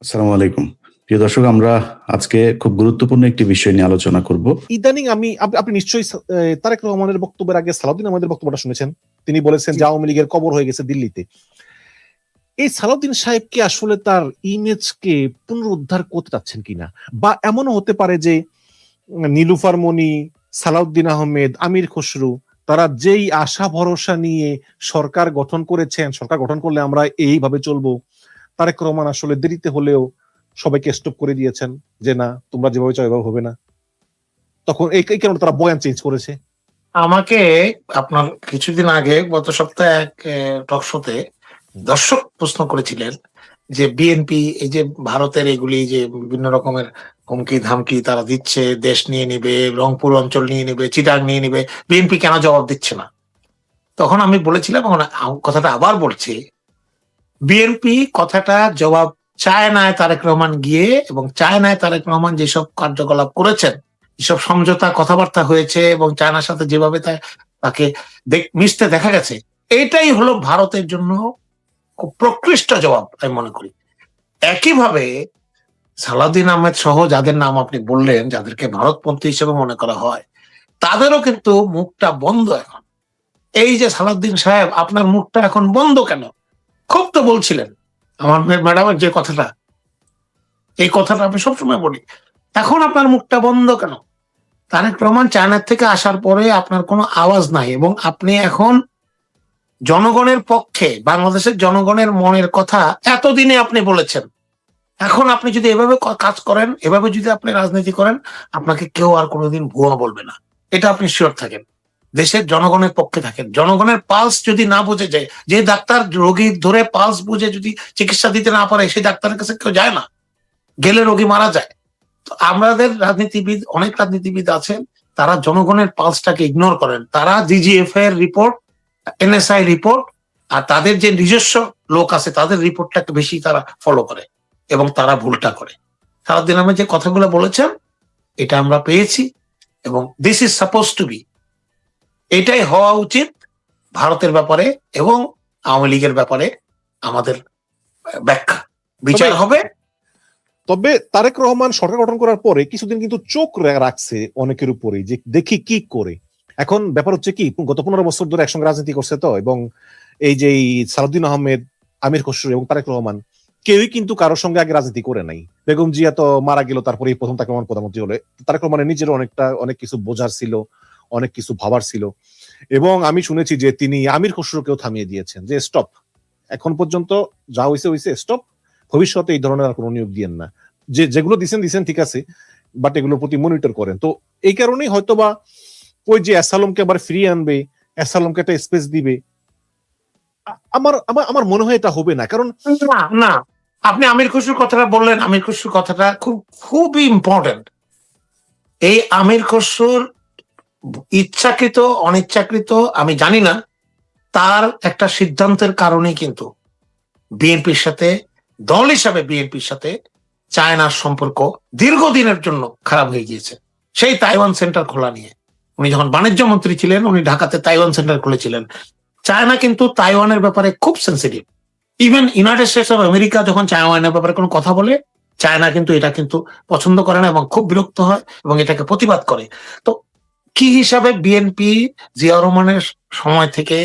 আসসালামু আলাইকুম। প্রিয় দর্শক, আমরা আজকে খুব গুরুত্বপূর্ণ একটি বিষয় নিয়ে আলোচনা করব। ইদানিং আপনি নিশ্চয়ই তারেক রহমানের বক্তব্যের আগে সালাউদ্দিন আহমেদের বক্তব্যটা শুনেছেন। তিনি বলেছেন যে আওয়ামী লীগের কবর হয়ে গেছে দিল্লিতে। এই সালাউদ্দিন সাহেব কি আসলে তার ইমেজকে পুনরুদ্ধার করতে চাচ্ছেন কিনা, বা এমনও হতে পারে যে নীলুফার মনি, সালাউদ্দিন আহমেদ, আমির খসরু তারা যেই আশা ভরসা নিয়ে সরকার গঠন করেছেন, সরকার গঠন করলে আমরা এইভাবে চলবো, তারেক রহমান আসলে দেরিতে হলেও সবাইকে স্টপ করে দিয়েছেন যে না, তোমরা যেভাবে চাও এভাবে হবে না। তখন এই কারণে তারা বয়ান চেঞ্জ করেছে। আমাকে আপনার কিছুদিন আগে গত সপ্তাহে এক টক শোতে দর্শক প্রশ্ন করেছিলেন যে বিএনপি এই যে ভারতের এগুলি যে বিভিন্ন রকমের হুমকি ধামকি তারা দিচ্ছে, দেশ নিয়ে নিবে, রংপুর অঞ্চল নিয়ে নিবে, চিটাং নিয়ে নিবে, বিএনপি কেন জবাব দিচ্ছে না? তখন আমি বলেছিলাম, এবং কথাটা আবার বলছি, বিএনপি কথাটা জবাব চায় না তারেক রহমান গিয়ে, এবং চায় না তারেক রহমান যেসব কার্যকলাপ করেছেন, যেসব সমঝোতা কথাবার্তা হয়েছে এবং চায়নার সাথে যেভাবে তাকে মিশতে দেখা গেছে, এটাই হলো ভারতের জন্য খুব প্রকৃষ্ট জবাব আমি মনে করি। একইভাবে সালাউদ্দিন আহমেদ সহ যাদের নাম আপনি বললেন, যাদেরকে ভারতপন্থী হিসেবে মনে করা হয়, তাদেরও কিন্তু মুখটা বন্ধ এখন। এই যে সালাউদ্দিন সাহেব, আপনার মুখটা এখন বন্ধ কেন? খুব তো বলছিলেন আমার ম্যাডামের যে কথাটা, এই কথাটা আমি সবসময় বলি, এখন আপনার মুখটা বন্ধ কেন? তারেক রহমান চায়নার থেকে আসার পরে আপনার কোনো আওয়াজ নাই, এবং আপনি এখন জনগণের পক্ষে, বাংলাদেশের জনগণের মনের কথা এতদিনে আপনি বলেছেন। এখন আপনি যদি এভাবে কাজ করেন, এভাবে যদি আপনি রাজনীতি করেন, আপনাকে কেউ আর কোনোদিন ভুয়া বলবে না, এটা আপনি শিওর থাকেন। দেশের জনগণের পক্ষে থাকেন। জনগণের পালস যদি না বুঝে যায়, যে ডাক্তার রোগীর ধরে পালস বুঝে যদি চিকিৎসা দিতে না পারে, সেই ডাক্তারের কাছে কেউ যায় না, গেলে রোগী মারা যায়। তো আমাদের রাজনীতিবিদ, অনেক রাজনীতিবিদ আছেন, তারা জনগণের পালসটাকে ইগনোর করেন। তারা জিজিএফ এর রিপোর্ট, এনএসআই রিপোর্ট, আর তাদের যে নিজস্ব লোক আছে তাদের রিপোর্টটাকে বেশি তারা ফলো করে, এবং তারা ভুলটা করে। সারাদিন আমি যে কথাগুলো বলেছেন, এটা আমরা পেয়েছি, এবং this is suppose to be, এটাই হওয়া উচিত ভারতের ব্যাপারে এবং আওয়ামী লীগের ব্যাপারে। আমাদের ব্যাখ্যা বিচার হবে। তবে তারেক রহমান সরকার গঠন করার পরে কিছুদিন কিন্তু চোখ রাখছে অনেকের উপরে, যে দেখি কি করে। এখন ব্যাপার হচ্ছে কি, গত 15 বছর ধরে একসঙ্গে রাজনীতি করছে তো, এবং এই যে সালাউদ্দিন আহমেদ, আমির খসরু এবং তারেক রহমান কেউই কিন্তু কারোর সঙ্গে আগে রাজনীতি করে নাই। বেগম জিয়া তো মারা গেল, তারপরে প্রথম তারেক রহমান প্রধানমন্ত্রী হলে। তারেক রহমানের নিজেরও অনেক কিছু বোঝার ছিল, অনেক কিছু ভাবার ছিল, এবং আমি শুনেছি যে তিনি আমির খসরুকেও থামিয়ে দিয়েছেন যে স্টপ, এখন পর্যন্ত যা হয়েছে হয়েছে, স্টপ, ভবিষ্যতে এই ধরনের আর কোনো নিয়োগ দিয়েন না। যেগুলো দিচ্ছেন ঠিক আছে, বাট এগুলোর প্রতি মনিটর করেন। তো এই কারণেই হয়তোবা ওই যে অ্যাসালমকে আবার ফিরিয়ে আনবে, অ্যাসালমকে একটা স্পেস দিবে, আমার আমার আমার মনে হয় এটা হবে না। কারণ না না, আপনি আমির খসরুর কথাটা বললেন, আমির খসরুর কথাটা খুবই ইম্পর্টেন্ট। এই আমির খসরুর ইচ্ছাকৃত অনিচ্ছাকৃত আমি জানি না, তার একটা সিদ্ধান্তের কারণে কিন্তু বিএনপির সাথে, দল হিসাবে বিএনপির সাথে চায়নার সম্পর্ক দীর্ঘদিনের জন্য খারাপ হয়ে গিয়েছে। সেই তাইওয়ান সেন্টার খোলা নিয়ে, উনি যখন বাণিজ্য মন্ত্রী ছিলেন, উনি ঢাকাতে তাইওয়ান সেন্টার খুলেছিলেন। চায়না কিন্তু তাইওয়ানের ব্যাপারে খুব sensitive. Even United states of America যখন তাইওয়ানের ব্যাপারে কোনো কথা বলে, চায়না কিন্তু এটা কিন্তু পছন্দ করে না, এবং খুব বিরক্ত হয় এবং এটাকে প্রতিবাদ করে। তো কি হিসাবে বিএনপি, জিয়াউর রহমানের সময় থেকে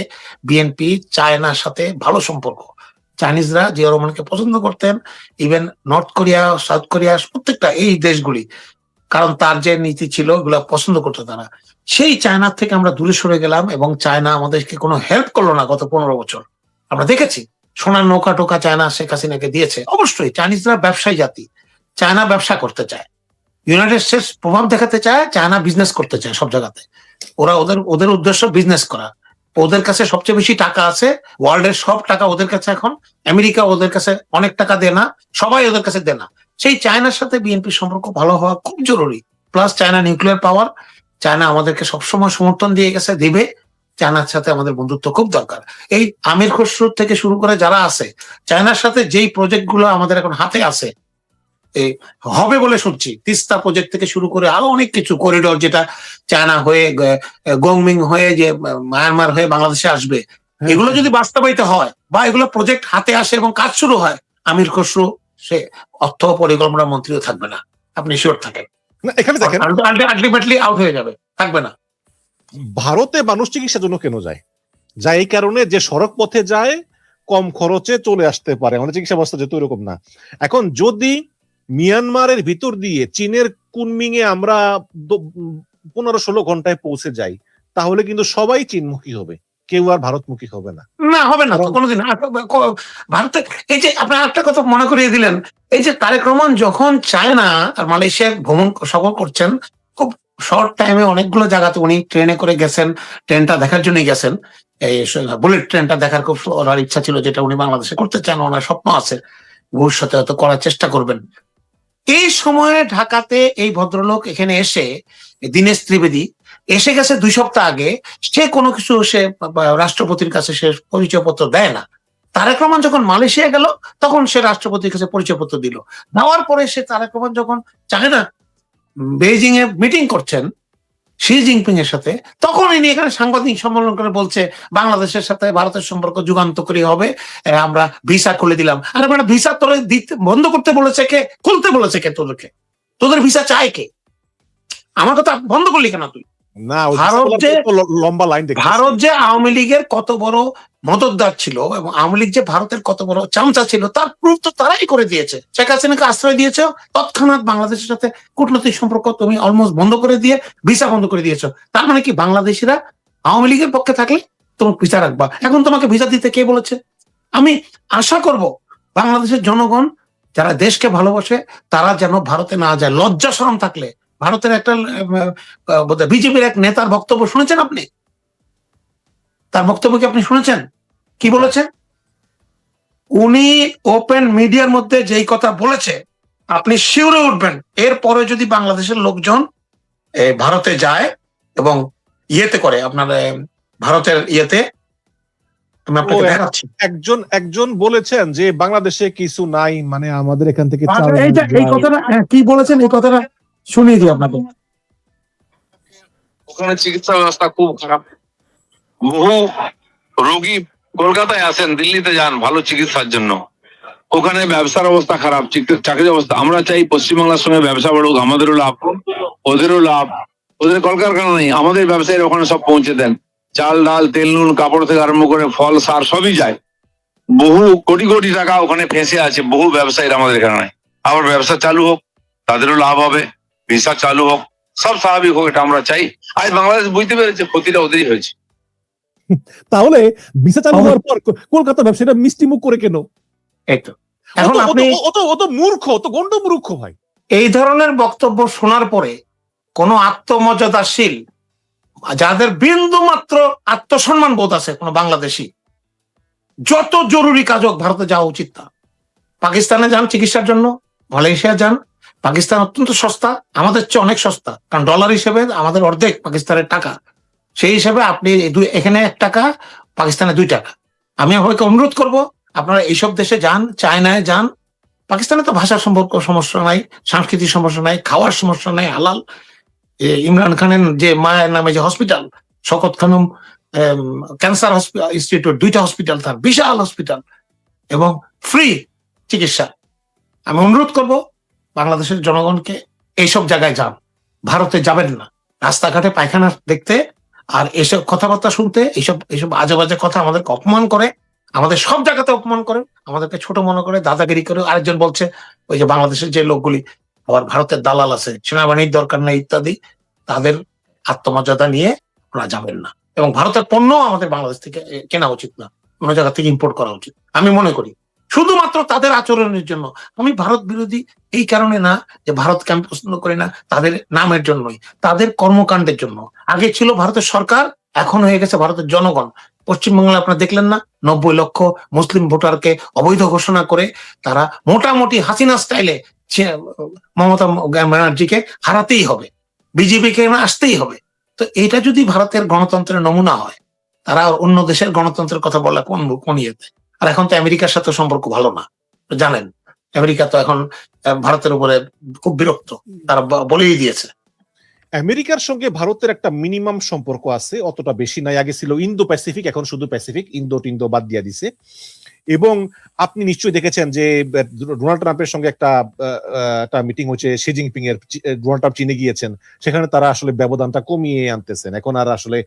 বিএনপি চায়নার সাথে ভালো সম্পর্ক, চাইনিজরা জিয়াউর রহমানকে পছন্দ করতেন, even north Korea, south Korea, প্রত্যেকটা এই দেশগুলি, কারণ তার যে নীতি ছিল ওগুলা পছন্দ করতো তারা। সেই চায়নার থেকে আমরা দূরে সরে গেলাম, এবং চায়না আমাদেরকে কোনো হেল্প করলো না গত 15 বছর। আমরা দেখেছি সোনার নৌকা টোকা চায়না শেখ হাসিনাকে দিয়েছে। অবশ্যই চাইনিজরা ব্যবসায়ী জাতি, চায়না ব্যবসা করতে চায়, ইউনাইটেড স্টেটস প্রভাব দেখাতে চায়, চায়না বিজনেস করতে চায় সব জায়গাতে। ওরা ওদের উদ্দেশ্য বিজনেস করা। ওদের কাছে সবচেয়ে বেশি টাকা আছে, ওয়ার্ল্ডের সব টাকা ওদের কাছে এখন। আমেরিকা ওদের কাছে অনেক টাকা দেয় না, সবাই ওদের কাছে দেয় না। সেই চায়নার সাথে বিএনপির সম্পর্ক ভালো হওয়া খুব জরুরি। Plus China nuclear power, China আমাদেরকে সবসময় সমর্থন দিয়ে গেছে, দিবে। চায়নার সাথে আমাদের বন্ধুত্ব খুব দরকার। এই আমির খসরু থেকে শুরু করে যারা আছে, চায়নার সাথে যেই প্রজেক্ট গুলো আমাদের এখন হাতে আছে, এই হবে বলে শুনছি, তিস্তা প্রজেক্ট থেকে শুরু করে আরো অনেক কিছু, করিডোর যেটা চায়না হয়ে গংমিং হয়ে যে মায়ানমার হয়ে বাংলাদেশে আসবে, এগুলো যদি বাস্তবায়িত হয় বা এগুলো প্রজেক্ট হাতে আসে এবং কাজ শুরু হয়, আমির খসরু সে অর্থ পরিকল্পনা মন্ত্রীও থাকবে না, আপনি শিওর থাকেন। না, এখানে দেখেন আলটিমেটলি আউট হয়ে যাবে, থাকবে না। ভারতে মানুষ চিকিৎসার জন্য কেন যায়? যায় এই কারণে যে সড়ক পথে যায় কম খরচে চলে আসতে পারে। আমাদের চিকিৎসা ব্যবস্থা যেহেতু এরকম না। এখন যদি মিয়ানমারের ভিতর দিয়ে চীনের কুনমিং এ আমরা 15-16 ঘন্টায় পৌঁছে যাই, তাহলে কিন্তু সবাই চীনমুখী হবে, কেউ আর ভারতমুখী হবে না। না, হবে না তো কোনোদিন। ভারতে এই যে আপনার একটা কথা মনে করিয়ে দিলেন, এই যে তারেক রহমান যখন চায়না আর মালয়েশিয়া ভ্রমণ সফর করছেন, খুব শর্ট টাইমে অনেকগুলো জায়গাতে উনি ট্রেনে করে গেছেন, ট্রেনটা দেখার জন্যই গেছেন। এই বুলেট ট্রেনটা দেখার খুব ওনার ইচ্ছা ছিল, যেটা উনি বাংলাদেশে করতে চান, ওনার স্বপ্ন আছে, ভবিষ্যতে হয়তো করার চেষ্টা করবেন। এই সময়ে ঢাকাতে এই ভদ্রলোক এখানে এসে, দীনেশ ত্রিবেদী এসে গেছে 2 সপ্তাহ আগে, সে কোনো কিছু সে রাষ্ট্রপতির কাছে সে পরিচয়পত্র দেয় না। তারেক রহমান যখন মালয়েশিয়া গেল, তখন সে রাষ্ট্রপতির কাছে পরিচয়পত্র দিল। দেওয়ার পরে সে তারেক রহমান যখন চায়না বেইজিং এ মিটিং করছেন শি জিনপিং এর সাথে, তখন ইনি এখানে সাংবাদিক সম্মেলন করে বলছে বাংলাদেশের সাথে ভারতের সম্পর্ক যুগান্তকারী হবে, আমরা ভিসা খুলে দিলাম। আরে মানে ভিসা তোরে দিতে বন্ধ করতে বলেছে কে, খুলতে বলেছে কে? তোদের ভিসা চায় কে? আমার কথা বন্ধ করলি কেন তুই? না, লম্বা লাইন দেখে ভারত যে আওয়ামী লীগের কত বড় মদতদার ছিল এবং আওয়ামী লীগ যে ভারতের কত বড় চামচা ছিল, তার প্রুফ তো তারাই করে দিয়েছে। শেখ হাসিনাকে আশ্রয় দিয়েছে, তৎক্ষণাৎ বাংলাদেশের সাথে কূটনৈতিক সম্পর্ক তুমি অলমোস্ট বন্ধ করে দিয়ে ভিসা বন্ধ করে দিয়েছো। তার মানে কি বাংলাদেশিরা আওয়ামী লীগের পক্ষে থাকলে তোমার ভিসা রাখবা? এখন তোমাকে ভিসা দিতে কে বলেছে? আমি আশা করব বাংলাদেশের জনগণ যারা দেশকে ভালোবাসে তারা যেন ভারতে না যায়। লজ্জা শরম থাকলে, ভারতের একটা বিজেপির এক নেতার বক্তব্য শুনেছেন আপনি? তার বক্তব্য কি আপনি শুনেছেন? কি বলেছে উনি? ওপেন মিডিয়ার মধ্যে যেই কথা বলেছে আপনি শিউরে উঠবেন। এরপরে যদি বাংলাদেশের লোকজন ভারতে যায় এবং ইয়েতে করে, আপনার ভারতের ইয়েতে, আমি আপনাকে দেখাচ্ছি। একজন বলেছেন যে বাংলাদেশে কিছু নাই, মানে আমাদের এখান থেকে এই কথাটা কি বলেছেন, এই কথাটা শুনিয়ে দিই আপনাকে। ওখানে চিকিৎসা ব্যবস্থা খুব খারাপ। বহু রোগী কলকাতায় আসেন, দিল্লিতে যান ভালো চিকিৎসার জন্য, ওখানে ব্যবসার অবস্থা খারাপ, চাকরির অবস্থা। আমরা চাই পশ্চিমবাংলার সঙ্গে ব্যবসা বাড়ুক, আমাদেরও লাভ, ওদেরও লাভ। ওদের কলকারখানা নেই, আমাদের ব্যবসায়ীরা ওখানে সব পৌঁছে দেন। চাল ডাল তেল নুন কাপড় থেকে আরম্ভ করে ফল সার সবই যায়। বহু কোটি কোটি টাকা ওখানে ফেঁসে আছে, বহু ব্যবসায়ীরা আমাদের এখানে নাই। আবার ব্যবসা চালু হোক, তাদেরও লাভ হবে, ভিসা চালু হোক, সব স্বাভাবিক হোক, এটা আমরা চাই। আজ বাংলাদেশ বুঝতে পেরেছে ক্ষতিটা ওদেরই হয়েছে। তাহলে ভিসা চালু হওয়ার পর কলকাতা ব্যবসায়ীরা মিষ্টি মুখ করে কেন? এই তো এখন আপনি অত মূর্খ, অত গন্ড মূর্খ ভাই। এই ধরনের বক্তব্য শোনার পরে কোন আত্মমর্যাদাশীল, যাদের বিন্দু মাত্র আত্মসম্মান বোধ আছে, কোন বাংলাদেশী, যত জরুরি কাজ হোক ভারতে যাওয়া উচিত না। পাকিস্তানে যান চিকিৎসার জন্য, মালয়েশিয়া যান। পাকিস্তান অত্যন্ত সস্তা, আমাদের চেয়ে অনেক সস্তা, কারণ ডলার হিসেবে আমাদের অর্ধেক পাকিস্তানের টাকা। সেই হিসেবে আপনি এখানে 1 টাকা, পাকিস্তানে 2 টাকা। আমি আপনাকে অনুরোধ করব আপনারা এইসব দেশে যান, চায়নায় যান। পাকিস্তানে তো ভাষার সম্পর্ক সমস্যা নাই, সাংস্কৃতিক সমস্যা নাই, খাওয়ার সমস্যা নাই, হালাল। ইমরান খানের যে মায়ের নামে যে হসপিটাল, শকত খানম ক্যান্সার ইনস্টিটিউট, 2টা হসপিটাল, তার বিশাল হসপিটাল এবং ফ্রি চিকিৎসা। আমি অনুরোধ করব বাংলাদেশের জনগণকে এইসব জায়গায় যান, ভারতে যাবেন না। রাস্তাঘাটে পায়খানা দেখতে আর এসব কথাবার্তা শুনতে, এইসব আজে বাজে কথা আমাদেরকে অপমান করে, আমাদের সব জায়গাতে অপমান করে, আমাদেরকে ছোট মনে করে, দাদাগিরি করে। আরেকজন বলছে ওই যে বাংলাদেশের যে লোকগুলি আবার ভারতের দালাল আছে, সেনাবাহিনীর দরকার নেই ইত্যাদি, তাদের আত্মমর্যাদা নিয়ে ওরা যাবেন না। এবং ভারতের পণ্য আমাদের বাংলাদেশ থেকে কেনা উচিত না, অন্য জায়গা থেকে ইম্পোর্ট করা উচিত আমি মনে করি, শুধুমাত্র তাদের আচরণের জন্য। আমি ভারত বিরোধী এই কারণে না যে ভারতকে আমি পছন্দ করি না, তাদের নামের জন্যই, তাদের কর্মকাণ্ডের জন্য। আগে ছিল ভারতের সরকার, এখন হয়ে গেছে ভারতের জনগণ। পশ্চিমবাংলায় আপনারা দেখলেন না, 90 লক্ষ মুসলিম ভোটারকে অবৈধ ঘোষণা করে তারা মোটামুটি হাসিনা স্টাইলে মমতা ব্যানার্জিকে হারাতেই হবে, বিজেপিকে আসতেই হবে। তো এটা যদি ভারতের গণতন্ত্রের নমুনা হয়, তারা অন্য দেশের গণতন্ত্রের কথা বলা কোন ইয়েতে? আর এখন তো আমেরিকার সাথে সম্পর্ক ভালো না, জানেন। আমেরিকা তো এখন ভারতের উপরে খুব বিরক্ত, তারা বলেই দিয়েছে। আমেরিকার সঙ্গে ভারতের একটা মিনিমাম সম্পর্ক আছে, অতটা বেশি নাই। আগে ছিল ইন্দো প্যাসিফিক, এখন শুধু প্যাসিফিক, ইন্দো টিন্দো বাদ দিয়া দিছে। এবং আপনি নিশ্চয়ই দেখেছেন যে ডোনাল্ড ট্রাম্পের সঙ্গে একটা মিটিং হচ্ছে শি জিনপিং এর, ডোনাল্ড ট্রাম্প চীনে গিয়েছেন, সেখানে তারা আসলে ব্যবধানটা কমিয়ে আনতেছেন। এখন আর আসলে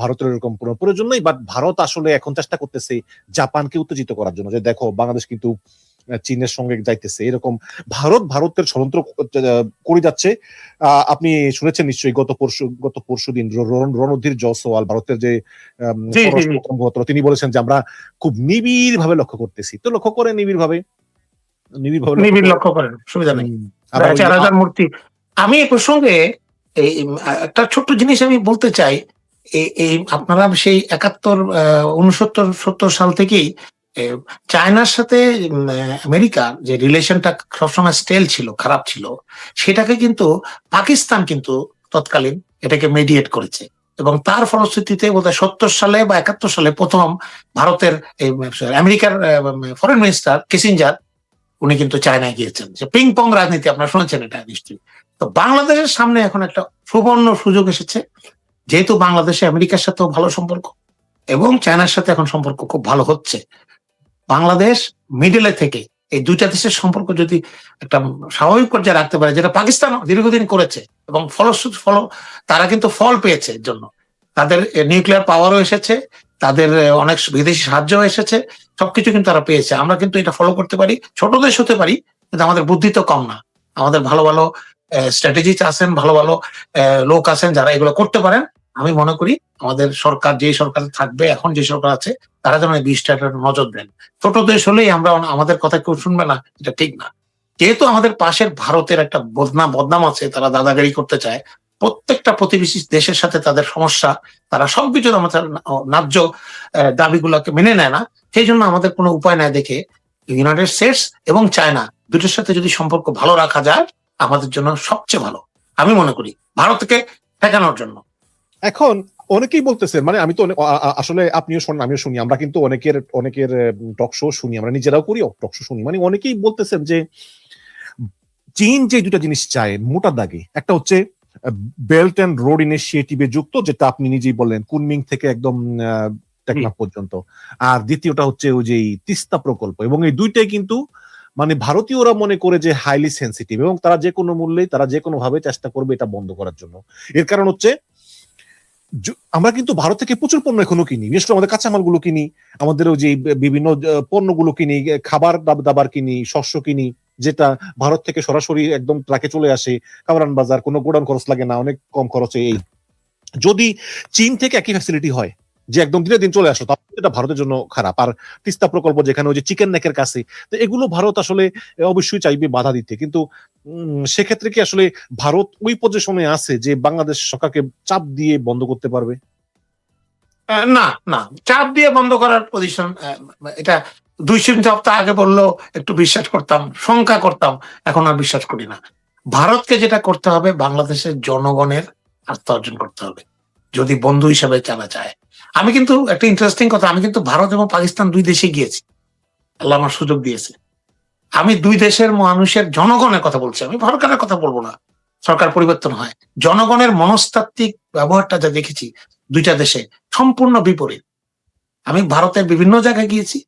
ভারতের এরকম কোনো প্রয়োজন নেই, বাট ভারত আসলে এখন চেষ্টা করতেছে জাপানকে উত্তেজিত করার জন্য, যে দেখো বাংলাদেশ কিন্তু চীনের সঙ্গে যাইতেছে, এরকম ভারতের ষড়যন্ত্র করে যাচ্ছে। আপনি শুনেছেন নিশ্চয়ই গত পরশু দিন রণধীর জয়সওয়াল, ভারতের যে পররাষ্ট্র, তিনি বলেছেন যে আমরা খুব নিবিড় ভাবে লক্ষ্য করতেছি। তো লক্ষ্য করে নিবিড় ভাবে লক্ষ্য করেন, সুবিধা নেই। মূর্তি, আমি এই প্রসঙ্গে একটা ছোট্ট জিনিস আমি বলতে চাই। এই আপনারা সেই 71-69-70 সাল থেকেই চায়নার সাথে আমেরিকার যে রিলেশনটা সবসময় স্টেল ছিল, খারাপ ছিল, সেটাকে কিন্তু পাকিস্তান কিন্তু তৎকালীন এটাকে মিডিয়েট করেছে। এবং তার ফলশ্রুতিতে বোধহয় 70 সালে বা 71 সালে প্রথম ভারতের আমেরিকার ফরেন মিনিস্টার কিসিঞ্জার উনি কিন্তু চায়নায় গিয়েছেন। যে পিং পং রাজনীতি আপনারা শুনেছেন এটা নিশ্চয়ই। তো বাংলাদেশের সামনে এখন একটা সুবর্ণ সুযোগ এসেছে, যেহেতু বাংলাদেশে আমেরিকার সাথেও ভালো সম্পর্ক এবং চায়নার সাথে এখন সম্পর্ক খুব ভালো হচ্ছে। বাংলাদেশ মিডলে থেকে এই দুইটা দেশের সম্পর্ক যদি একটা স্বাভাবিক পর্যায়ে রাখতে পারে, যেটা পাকিস্তান দীর্ঘদিন করেছে এবং তারা কিন্তু ফল পেয়েছে এর জন্য। তাদের নিউক্লিয়ার পাওয়ারও এসেছে, তাদের অনেক বিদেশি সাহায্য এসেছে, সবকিছু কিন্তু তারা পেয়েছে। আমরা কিন্তু এটা ফলো করতে পারি, ছোট দেশ হতে পারি, কিন্তু আমাদের বুদ্ধি তো কম না। আমাদের ভালো ভালো স্ট্র্যাটেজিস্ট আছেন, ভালো ভালো লোক আছেন যারা এগুলো করতে পারেন। আমি মনে করি আমাদের সরকার, যে সরকার থাকবে, এখন যে সরকার আছে, তারা যেন এই বিষয়টা নজর দেন। ছোট দেশ হলেই আমরা আমাদের কথা কেউ শুনবে না, এটা ঠিক না। যেহেতু আমাদের পাশের ভারতের একটা বদনাম আছে, তারা দাদাগিরি করতে চায়, প্রত্যেকটা প্রতিবেশী দেশের সাথে তাদের সমস্যা, তারা সবকিছু আমাদের ন্যায্য দাবিগুলোকে মেনে নেয় না। সেই জন্য আমাদের কোনো উপায় নাই দেখে ইউনাইটেড স্টেটস এবং চায়না দুটোর সাথে যদি সম্পর্ক ভালো রাখা যায়, আমাদের জন্য সবচেয়ে ভালো আমি মনে করি, ভারতকে ঠেকানোর জন্য। এখন অনেকেই বলতেছে, মানে আমি তো আসলে আপনিও শোনেন, আমিও শুনি, আমরা কিন্তু অনেকের টক শো শুনি, আমরা নিজেরাও করি টক শো শুনি। মানে অনেকেই বলতেছেন যে চীন যে দুটা জিনিস চায় মোটা দাগে, একটা হচ্ছে বেল্ট অ্যান্ড রোড ইনিশিয়েটিভে যুক্ত, যেটা আপনি নিজেই বললেন, কুনমিং থেকে একদম টেকনাফ পর্যন্ত, আর দ্বিতীয়টা হচ্ছে ওই যে তিস্তা প্রকল্প। এবং এই দুইটাই কিন্তু মানে ভারতীয়রা মনে করে যে হাইলি সেন্সিটিভ, এবং তারা যে কোনো মূল্যে, তারা যে কোনো ভাবে চেষ্টা করবে এটা বন্ধ করার জন্য। এর কারণ হচ্ছে আমরা কিন্তু ভারত থেকে প্রচুর পণ্য এখনো কিনি, বিশেষ করে আমাদের কাঁচামালগুলো কিনি, আমাদের ওই যে বিভিন্ন পণ্যগুলো কিনি, খাবার দাবার কিনি, শস্য কিনি, যেটা ভারত থেকে সরাসরি একদম ট্রাকে চলে আসে, কামরান বাজার, কোনো গোডাউন খরচ লাগে না, অনেক কম খরচে। এই যদি চীন থেকে একই ফ্যাসিলিটি হয় যে একদম দিনের দিন চলে আসো, তাহলে এটা ভারতের জন্য খারাপ। আর তিস্তা প্রকল্প যেখানে ওই যে চিকেন নেকের কাছে, তো এগুলো ভারত আসলে অবশ্যই চাইবে বাধা দিতে। কিন্তু সেক্ষেত্রে কি আসলে ভারত ওই পজিশনে আছে যে বাংলাদেশ সরকারকে চাপ দিয়ে বন্ধ করতে পারবে? না না, চাপ দিয়ে বন্ধ করার পজিশন, এটা 2-3 সপ্তাহ আগে বললো একটু বিশ্বাস করতাম, শঙ্কা করতাম, এখন আর বিশ্বাস করি না। ভারতকে যেটা করতে হবে, বাংলাদেশের জনগণের আস্থা অর্জন করতে হবে যদি বন্ধু হিসাবে জানা যায়। আমি কিন্তু একটা ইন্টারেস্টিং কথা, আমি কিন্তু ভারত এবং পাকিস্তান দুই দেশে গিয়েছি, আল্লাহ আমার সুযোগ দিয়েছে। আমি দুই দেশের মানুষের, জনগণের কথা বলছি, আমি সরকারের কথা বলবো না, সরকার পরিবর্তন হয়, জনগণের মনস্তাত্ত্বিক ব্যবহারটা যা দেখেছি দুইটা দেশে সম্পূর্ণ বিপরীত। আমি ভারতের বিভিন্ন জায়গায় গিয়েছি,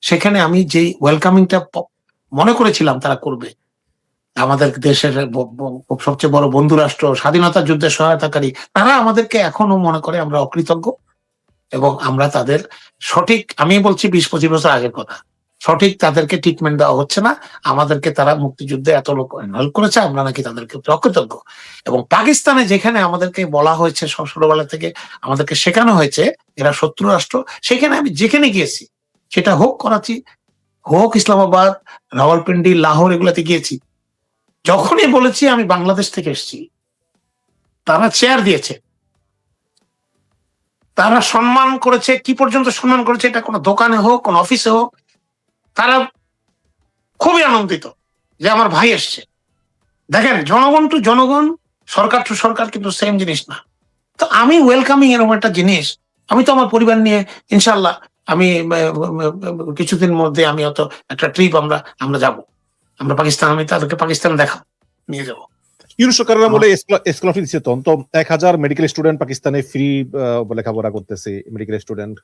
সেখানে আমি যেই ওয়েলকামিংটা মনে করেছিলাম তারা করবে, আমাদের দেশের সবচেয়ে বড় বন্ধু রাষ্ট্র, স্বাধীনতা যুদ্ধে সহায়তাকারী, তারা আমাদেরকে এখনো মনে করে আমরা অকৃতজ্ঞ এবং আমরা তাদের সঠিক, আমি বলছি 20-25 বছর আগের কথা, সঠিক তাদেরকে ট্রিটমেন্ট দেওয়া হচ্ছে না। আমাদেরকে তারা মুক্তিযুদ্ধে এত লোক হেল্প করেছে, আমরা নাকি তাদেরকে অকৃতজ্ঞ। এবং পাকিস্তানে যেখানে আমাদেরকে বলা হয়েছে, ছোটবেলা থেকে আমাদেরকে শেখানো হয়েছে এরা শত্রু রাষ্ট্র, সেখানে আমি যেখানে গিয়েছি, সেটা হোক করাচি, হোক ইসলামাবাদ, রাওয়ালপিন্ডি, লাহোর, এগুলাতে গিয়েছি, যখনই বলেছি আমি বাংলাদেশ থেকে এসেছি, তারা চেয়ার দিয়েছে, তারা সম্মান করেছে। কি পর্যন্ত সম্মান করেছে, এটা কোনো দোকানে হোক, কোনো অফিসে হোক, তারা খুবই আনন্দিত যে আমার ভাই এসছে। দেখেন, জনগণ টু জনগণ, সরকার টু সরকার কিন্তু সেম জিনিস না। তো আমি ওয়েলকামিং এরকম একটা জিনিস, আমি তো আমার পরিবার নিয়ে ইনশাল্লাহ আমি কিছুদিন মধ্যে আমি হয়তো একটা ট্রিপ আমরা যাব, আমরা পাকিস্তান, আমি তাদেরকে পাকিস্তান দেখাবো, নিয়ে যাবো। ইউরোপ সরকারের আমলে স্কলারশিপ দিচ্ছে তো 1000 মেডিকেল স্টুডেন্ট পাকিস্তানে ফ্রি লেখাপড়া করতেছে, মেডিকেল স্টুডেন্ট।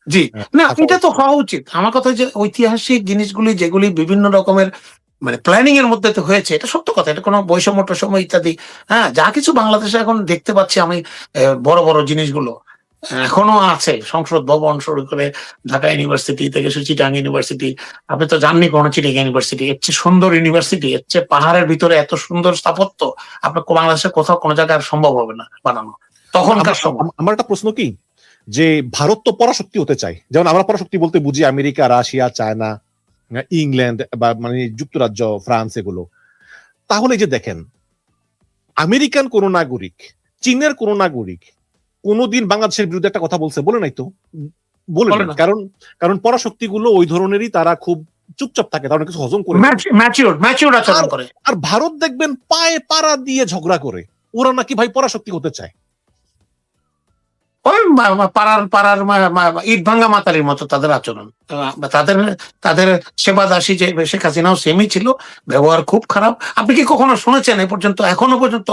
জি, না থাকা এটা তো উচিত। হওয়া উচিত। আমার কথা যে ঐতিহাসিক জিনিসগুলি যেগুলি বিভিন্ন রকমের মানে প্ল্যানিং এর মধ্যে তো হয়েছে, এটা সত্য কথা, এটা কোনো বৈষম্য টৈষম্য ইত্যাদি, হ্যাঁ, যা কিছু বাংলাদেশে এখন দেখতে পাচ্ছি আমি, বড় বড় জিনিসগুলো এখনো আছে, সংসদ ভবন শুরু করে ঢাকা ইউনিভার্সিটি থেকে চিটাগাং ইউনিভার্সিটি, আপনি তো জাননি কোন চিটাগাং ইউনিভার্সিটি, এর চেয়ে সুন্দর ইউনিভার্সিটি, এর চেয়ে পাহাড়ের ভিতরে এত সুন্দর স্থাপত্য আপনার বাংলাদেশে কোথাও কোনো জায়গায় সম্ভব হবে না বানানো তখনকার সময়। আমার একটা প্রশ্ন কি, যে ভারত তো পরাশক্তি হতে চায়, যেমন আমরা পরাশক্তি বলতে বুঝি আমেরিকা, রাশিয়া, চায়না, ইংল্যান্ড বা মানে যুক্তরাজ্য, ফ্রান্স এগুলো। তাহলে যে দেখেন, আমেরিকান কোন নাগরিক, চীনের কোন নাগরিক কোনদিন বাংলাদেশের বিরুদ্ধে একটা কথা বলছে? বলে নাই তো, বলে বলে নাই। না। কারণ পরাশক্তি গুলো ওই ধরনেরই, তারা খুব চুপচাপ থাকে, তারা কিছু হজম করে। ম্যাচিউর আচরণ করে। আর ভারত দেখবেন পায়ে পাড়া দিয়ে ঝগড়া করে, ওরা নাকি ভাই পরাশক্তি হতে চায়। ওই পাড়ার ইট ভাঙ্গা মাতালির মতো তাদের আচরণ, তাদের তাদের সেবা দাসী যে শেখ হাসিনাও সেমই ছিল, ব্যবহার খুব খারাপ। আপনি কি কখনো শুনেছেন এ পর্যন্ত, এখনো পর্যন্ত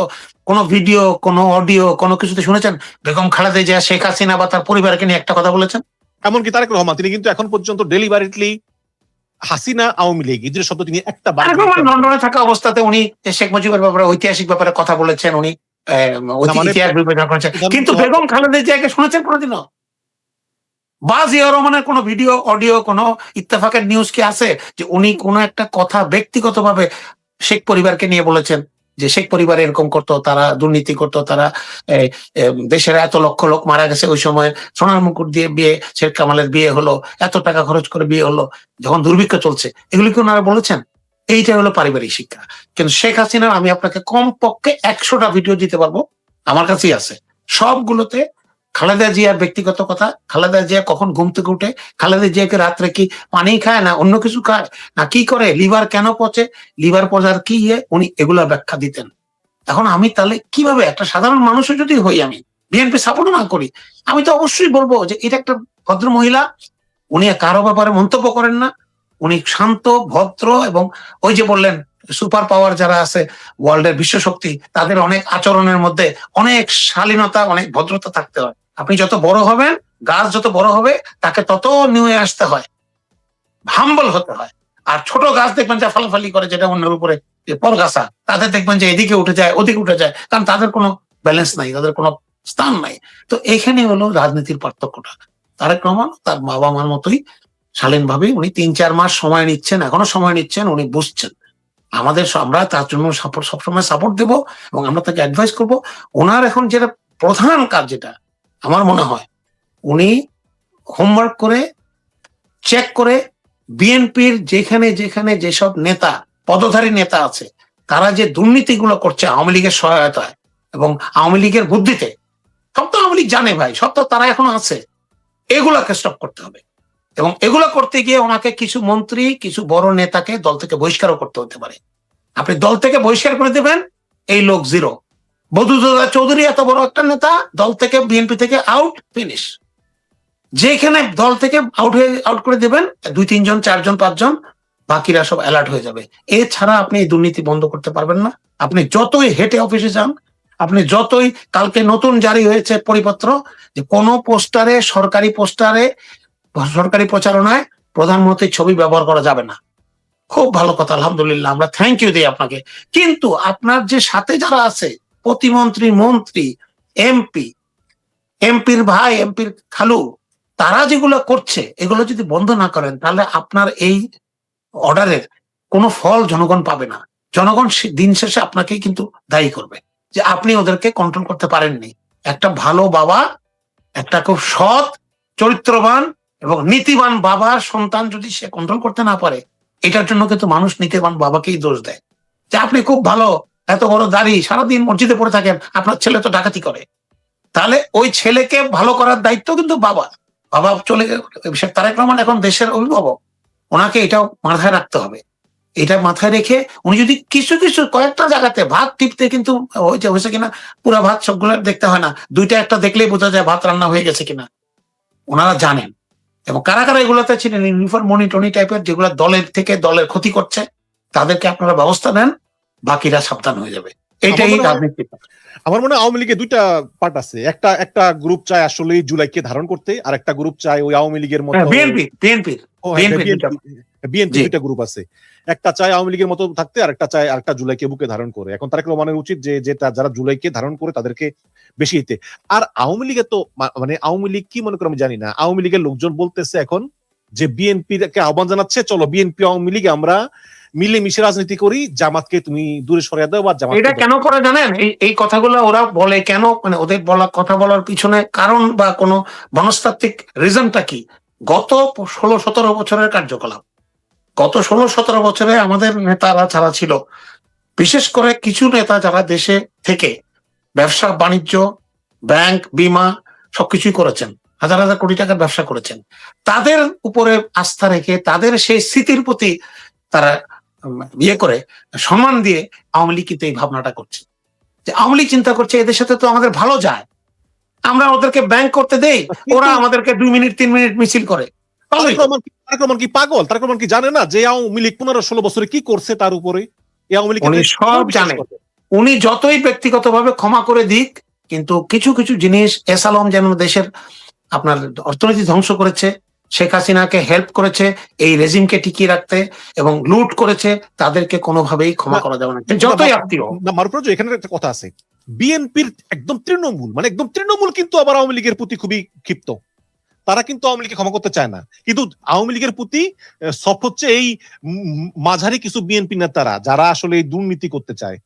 কোনো ভিডিও, কোনো অডিও, কোনো কিছুতে শুনেছেন বেগম খালেদা জিয়া শেখ হাসিনা বা তার পরিবারকে নিয়ে একটা কথা বলেছেন? এমনকি তারেক রহমান, তিনি কিন্তু এখন পর্যন্ত ডেলিভারিটলি হাসিনা আওয়ামী লীগ এই দুটো শব্দ তিনি একটা বার তারেক রহমান লন্ডনে থাকা অবস্থাতে উনি শেখ মুজিবের ব্যাপারে, ঐতিহাসিক ব্যাপারে কথা বলেছেন, উনি মানে ইতিহাস বিবেচনা করেছেন, কিন্তু বেগম খালেদা জিয়াকে শুনেছেন কোনোদিনও? বা জিয়া রহমানের কোনো ভিডিও, অডিও, কোনো ইত্তেফাকের নিউজ কি আছে যে উনি কোনো একটা কথা ব্যক্তিগতভাবে শেখ পরিবারকে নিয়ে বলেছেন যে শেখ পরিবার এরকম করতো, তারা দুর্নীতি করতো, তারা দেশের এত লক্ষ লোক মারা গেছে ওই সময়, সোনার মুকুট দিয়ে বিয়ে, শেখ কামালের বিয়ে হলো, এত টাকা খরচ করে বিয়ে হলো যখন দুর্ভিক্ষ চলছে, এগুলি কি ওনারা বলেছেন? এইটা হলো পারিবারিক শিক্ষা। কিন্তু শেখ হাসিনার আমি আপনাকে কমপক্ষে 100টা ভিডিও দিতে পারবো, আমার কাছেই আছে, সবগুলোতে খালেদা জিয়ার ব্যক্তিগত কথা, খালেদা জিয়া কখন ঘুম থেকে উঠে, খালেদা জিয়াকে রাত্রে কি পানি খায় না অন্য কিছু খায় না কি করে, লিভার কেন পচে, লিভার পচার কি উনি এগুলা ব্যাখ্যা দিতেন। এখন আমি তাহলে কিভাবে, একটা সাধারণ মানুষও যদি হই, আমি বিএনপি সাপোর্ট না করি, আমি তো অবশ্যই বলবো যে এটা একটা ভদ্র মহিলা, উনি কারো ব্যাপারে মন্তব্য করেন না, উনি শান্ত, ভদ্র, এবং ওই যে বললেন সুপার পাওয়ার যারা আছে ওয়ার্ল্ডের বিশ্ব শক্তি, তাদের অনেক আচরণের মধ্যে অনেক শালীনতা, অনেক ভদ্রতা থাকতে হয়। আপনি যত বড় হবেন, গাছ যত বড় হবে, তাকে তত নিয়ে আসতে হয়, হাম্বল হতে হয়। আর ছোট গাছ দেখবেন যা ফালাফালি করে, যেটা অন্যের উপরে পরগাছা, তাদের দেখবেন যে এদিকে উঠে যায়, ওদিকে উঠে যায়, কারণ তাদের কোনো ব্যালেন্স নাই, তাদের কোনো স্থান নাই। তো এখানে হলো রাজনীতির পার্থক্যটা। তারেক রহমান তার বাবা মার মতোই শালীন ভাবে উনি 3-4 মাস সময় নিচ্ছেন, এখনো সময় নিচ্ছেন, উনি বুঝছেন। আমরা তার জন্য সবসময় সাপোর্ট দেব এবং আমরা তাকে অ্যাডভাইস করব। ওনার এখন যেটা প্রধান কাজ, যেটা আমার মনে হয়, উনি হোমওয়ার্ক করে, চেক করে, বিএনপির যেখানে যেখানে যেসব নেতা, পদধারী নেতা আছে, তারা যে দুর্নীতিগুলো করছে আওয়ামী লীগের সহায়তায় এবং আওয়ামী লীগের বুদ্ধিতে, সব তো আওয়ামী লীগ জানে ভাই, সব তো তারা এখনো আছে, এগুলাকে স্টপ করতে হবে। এবং এগুলো করতে গিয়ে ওনাকে কিছু মন্ত্রী, কিছু বড় নেতাকে দল থেকে বহিষ্কারও করতে হতে পারে। আপনি দল থেকে বহিষ্কার করে দেবেন, এই লোক জিরো। বদরুদ্দোজা চৌধুরী এত বড় একটা নেতা, দল থেকে, বিএনপি থেকে আউট, ফিনিশ। যেখানে দল থেকে আউট করে দেবেন 2-3 জন, 4 জন, 5 জন, বাকিরা সব অ্যালার্ট হয়ে যাবে। এছাড়া আপনি এই দুর্নীতি বন্ধ করতে পারবেন না। আপনি যতই হেঁটে অফিসে যান, আপনি যতই, কালকে নতুন জারি হয়েছে পরিপত্র যে কোনো পোস্টারে, সরকারি পোস্টারে, সরকারি প্রচারণায় প্রধানমন্ত্রীর ছবি ব্যবহার করা যাবে না। খুব ভালো কথা, আলহামদুলিল্লাহ, আমরা থ্যাংক ইউ দিই আপনাকে। কিন্তু আপনার যে সাথে যারা আছে, প্রতিমন্ত্রী, মন্ত্রী, এমপির ভাই, এমপির খালু, তারা যেগুলো করছে, এগুলো যদি বন্ধ না করেন, তাহলে আপনার এই অর্ডারের কোনো ফল জনগণ পাবে না। জনগণ দিন শেষে আপনাকেই কিন্তু দায়ী করবে যে আপনি ওদেরকে কন্ট্রোল করতে পারেননি। একটা ভালো বাবা, একটা খুব সৎ, চরিত্রবান এবং নীতিবান বাবার সন্তান যদি সে কন্ট্রোল করতে না পারে, এটার জন্য কিন্তু মানুষ নীতিবান বাবাকেই দোষ দেয় যে আপনি খুব ভালো, এত বড় দাড়ি, সারাদিন মসজিদে পড়ে থাকেন, আপনার ছেলে তো ডাকাতি করে। তাহলে ওই ছেলেকে ভালো করার দায়িত্ব কিন্তু বাবা চলে গেল। তারেক রহমান এখন দেশের অভিভাবক, ওনাকে এটাও মাথায় রাখতে হবে। এটা মাথায় রেখে উনি যদি কিছু কয়েকটা জায়গাতে ভাত টিপতে, কিন্তু হয়েছে কিনা পুরা ভাত সবগুলো দেখতে হয় না, 2টা একটা দেখলেই বোঝা যায় ভাত রান্না হয়ে গেছে কিনা, ওনারা জানেন। এবং কারা কারা এগুলোতে ছিলেন, ইউনিফর্ম মনিটনি টাইপের, যেগুলো দলের ক্ষতি করছে, তাদেরকে আপনারা ব্যবস্থা নেন, বাকিরা সাবধান হয়ে যাবে। এটাই আমার মনে হয়- রাজনীতি। আমার মনে হয় আওয়ামী লীগের দুইটা পার্ট আছে, একটা গ্রুপ চায় আসলে জুলাইকে ধারণ করতে, আর একটা গ্রুপ চায় ওই আওয়ামী লীগের মতো বিএনপির বিএনপি জি। দুইটা গ্রুপ আছে, একটা চায় আওয়ামী লীগের মতো থাকতে, আর একটা চায় আরেকটা জুলাইকে বুকে ধারণ করে। এখন তারেক রহমানের উচিত যে যারা জুলাইকে ধারণ করে তাদেরকে বেশি দিতে। আর আওয়ামী লীগের তো মানে আওয়ামী লীগ কি মনে করে আমি জানি না, আওয়ামী লীগের লোকজন বলতেছে এখন যে বিএনপি কে আহ্বান জানাচ্ছে, চলো বিএনপি আওয়ামী লীগ আমরা মিলেমিশে রাজনীতি করি, জামাতকে তুমি দূরে সরিয়ে দাও, বা জামাত এটা কেন করে জানেন? এই কথাগুলো ওরা বলে কেন, মানে ওদের কথা বলার পিছনে কারণ বা কোনো মনস্তাত্ত্বিক রিজনটা কি? গত 16-17 বছরের কার্যকলাপ, গত 16-17 বছরে আমাদের নেতারা যারা ছিল, বিশেষ করে কিছু নেতা যারা দেশে থেকে ব্যবসা বাণিজ্য, ব্যাংক, বীমা সবকিছুই করেছেন, হাজার হাজার কোটি টাকার ব্যবসা করেছেন, তাদের উপরে আস্থা রেখে তাদের সেই স্মৃতির প্রতি তারা বিয়ে করে সম্মান দিয়ে আওয়ামী লীগ কিন্তু এই ভাবনাটা করছে যে আওয়ামী লীগ চিন্তা করছে এদের সাথে তো আমাদের ভালো যায়, আমরা ওদেরকে ব্যাংক করতে দেই, ওরা আমাদেরকে 2 মিনিট 3 মিনিট মিছিল করে। তারেক রহমান কি পাগল? তারেক রহমান কি জানে না যে আওয়ামী লীগ 15-16 বছরে কি করছে তার উপরে? আওয়ামী লীগ উনি সব জানে। উনি যতই ব্যক্তিগতভাবে ক্ষমা করে দিক, কিন্তু কিছু কিছু জিনিস এসালম যেন দেশের আপনার অর্থনীতি ধ্বংস করেছে, শেখ হাসিনাকে হেল্প করেছে এই রেজিমকে টিকিয়ে রাখতে, এবং লুট করেছে, তাদেরকে কোনোভাবেই ক্ষমা করা যাবে না, যতই আত্মীয়। মারুফ, এখানে একটা কথা আছে, বিএনপির একদম তৃণমূল, মানে একদম তৃণমূল কিন্তু আবার আওয়ামী লীগের প্রতি খুবই ক্ষিপ্ত। তারা কিন্তু আওয়ামী লীগকে ক্ষমা করতে চায় না, কিন্তু আওয়ামী লীগের প্রতি সব হচ্ছে এই মাঝারি কিছু বিএনপি নেতারা যারা আসলে এই দুর্নীতি করতে চায়,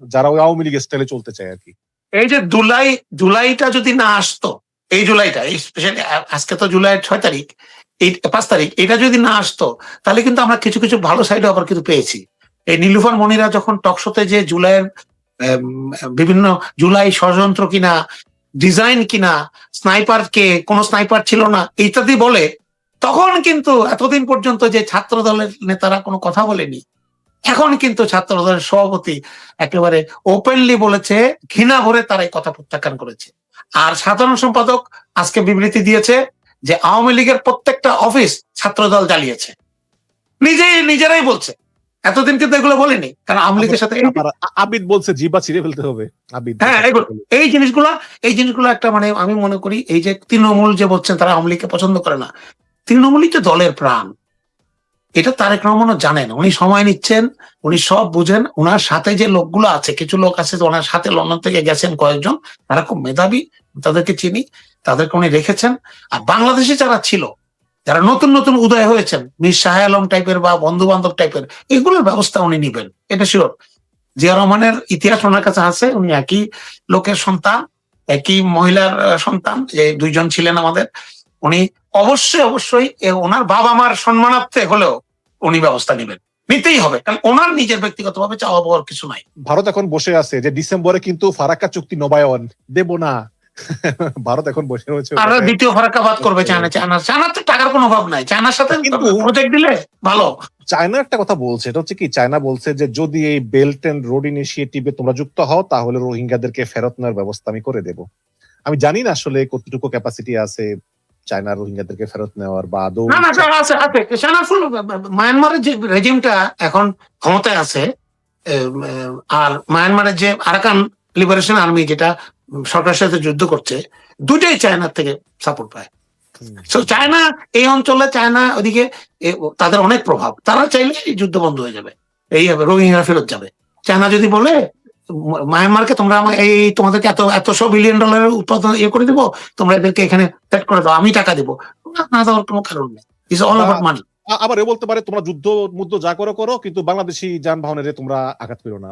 যারা ওই আওয়ামী লীগের স্টাইলে চলতে চায় আর কি। এই যে জুলাইটা যদি না আসতো, এই জুলাইটা, এই স্পেশালি আজকে তো জুলাইয়ের 6 তারিখ, এই 5 তারিখ, এটা যদি না আসতো তাহলে কিন্তু আমরা কিছু কিছু ভালো সাইডে আবার কিন্তু পেয়েছি। এই নীলুফার মনিরা যখন টকশোতে যে জুলাইয়ের বিভিন্ন জুলাই ষড়যন্ত্র কিনা, ডিজাইন কিনা, স্নাইপার কে, কোন স্নাইপার ছিল না ইত্যাদি বলে, তখন কিন্তু এতদিন পর্যন্ত যে ছাত্র দলের নেতারা কোনো কথা বলেনি, এখন কিন্তু ছাত্র দলের সভাপতি একেবারে ওপেনলি বলেছে, ঘৃণা ভরে তারা এই কথা প্রত্যাখ্যান করেছে। আর সাধারণ সম্পাদক আজকে বিবৃতি দিয়েছে যে আওয়ামী লীগের প্রত্যেকটা অফিস ছাত্র দল জ্বালিয়েছে, নিজেরাই বলছে। এতদিন কিন্তু এগুলো বলেনি, কারণ আওয়ামী লীগের সাথে আবিদ বলছে জিবা ছিঁড়ে ফেলতে হবে। আবিদ, হ্যাঁ, এই জিনিসগুলো একটা, মানে আমি মনে করি এই যে তৃণমূল যে বলছেন তারা আওয়ামী লীগকে পছন্দ করে না, তৃণমূলই তো দলের প্রাণ। এটা তারেক রহমানও জানেন, উনি সময় নিচ্ছেন, উনি সব বুঝেন। ওনার সাথে যে লোকগুলো আছে, কিছু লোক আছে ওনার সাথে লন্ডন থেকে গেছেন কয়েকজন, তারা খুব মেধাবী, তাদেরকে চিনি, তাদেরকে উনি রেখেছেন। আর বাংলাদেশে যারা ছিল, যারা নতুন নতুন উদয় হয়েছেন, মীর শাহ আলম টাইপের বা বন্ধু বান্ধব টাইপের, এগুলোর ব্যবস্থা উনি নিবেন, এটা শিওর। জিয়া রহমানের ইতিহাস ওনার কাছে আছে, উনি একই লোকের সন্তান, একই মহিলার সন্তান, যে 2 জন ছিলেন আমাদের। উনি অবশ্যই ওনার বাবা মার সম্মানার্থে হলেও উনি ব্যবস্থা নেবেন, নিতেই হবে, কারণ ওনার নিজের ব্যক্তিগতভাবে চাওয়া পাওয়ার কিছু নাই। ভারত এখন বসে আছে যে ডিসেম্বরে কিন্তু ফারাক্কা চুক্তি নবায়ন দেব না। ভারত এখন বসে রয়েছে, আর দ্বিতীয় ফারাক্কা বাদ করবে চায়নার তো টাকার কোনো অভাব নাই, চায়নার সাথে প্রজেক্ট দিলে ভালো। চায়না একটা কথা বলছে, এটা হচ্ছে কি, চায়না বলছে যে যদি এই বেল্ট এন্ড রোড ইনিশিয়েটিভে তোমরা যুক্ত হও তাহলে রোহিঙ্গাদেরকে ফেরত নেওয়ার ব্যবস্থা আমি করে দেব। আমি জানি না আসলে কতটুকু ক্যাপাসিটি আছে চায়না রোহিঙ্গাদেরকে ফেরত নেওয়ার, বা আদৌ আছে। মায়ানমারের যে রেজিমটা এখন ক্ষমতায় আছে, আর মায়ানমারের যে আরাকান লিবারেশন আর্মি যেটা সরকারের সাথে যুদ্ধ করছে, দুটাই চায়নার থেকে সাপোর্ট পায়। তো চায়না এই অঞ্চলে, চায়না ওদিকে তাদের অনেক প্রভাব, তারা চাইলে যুদ্ধ বন্ধ হয়ে যাবে, এই হবে, রোহিঙ্গা ফেরত যাবে। চায়না যদি বলে মায়ানমারকে তোমরা তোমাদেরকে $100 বিলিয়ন উৎপাদন করে দেবো, তোমরা এদেরকে এখানে সেট করে দাও, আমি টাকা দেবো, না দেওয়ার কোনো কারণ নেই। ইটস অল অ্যাবাউট মানি। আবার এ বলতে পারে তোমরা যুদ্ধ যা করো, কিন্তু বাংলাদেশি যানবাহনের তোমরা আঘাত করো না,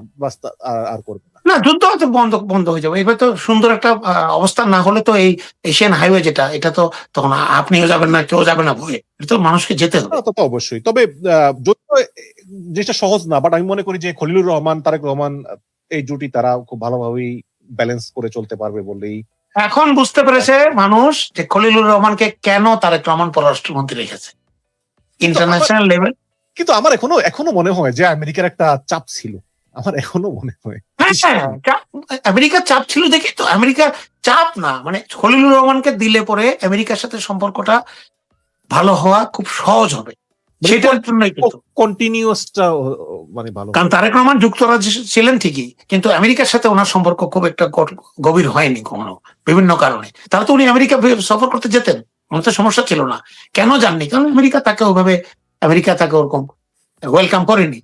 আর করবে না। যুদ্ধ হয়তো বন্ধ হয়ে যাবে। এবার তো সুন্দর একটা অবস্থান না হলে তো এই এশিয়ান হাইওয়ে যেটা, এটা তো তখন আপনিও যাবেন না, কেউ যাবে না ভয়ে, এটা তো মানুষকে যেতে হবে। তো অবশ্যই, তবে জিনিসটা সহজ না, বাট আমি মনে করি যে খলিলুর রহমান, তারেক রহমান এই জুটি তারা খুব ভালোভাবেই ব্যালেন্স করে চলতে পারবে বলেই এখন বুঝতে পেরেছে মানুষ যে খলিলুর রহমানকে কেন তারেক রহমান পররাষ্ট্রমন্ত্রী রেখেছে ইন্টারন্যাশনাল লেভেল। কিন্তু আমার এখনো মনে হয় যে আমেরিকার একটা চাপ ছিল, আমার এখনো মনে হয়। আমেরিকার চাপ ছিল দেখি তো, আমেরিকার চাপ না, মানে খলিলুর রহমানকে দিলে পরে আমেরিকার সাথে সম্পর্কটা ভালো হওয়া খুব সহজ হবে। সেটার জন্যই কিন্তু, কন্টিনিউয়াসটা মানে ভালো। কারণ তারেক রহমান যুক্তরাজ্যে ছিলেন ঠিকই, কিন্তু আমেরিকার সাথে ওনার সম্পর্ক খুব একটা গভীর হয়নি কখনো, বিভিন্ন কারণে। তাহলে তো উনি আমেরিকা সফর করতে যেতেন, ওনার তো সমস্যা ছিল না। কেন যাননি? কারণ আমেরিকা তাকে ওরকম ওয়েলকাম করেনি।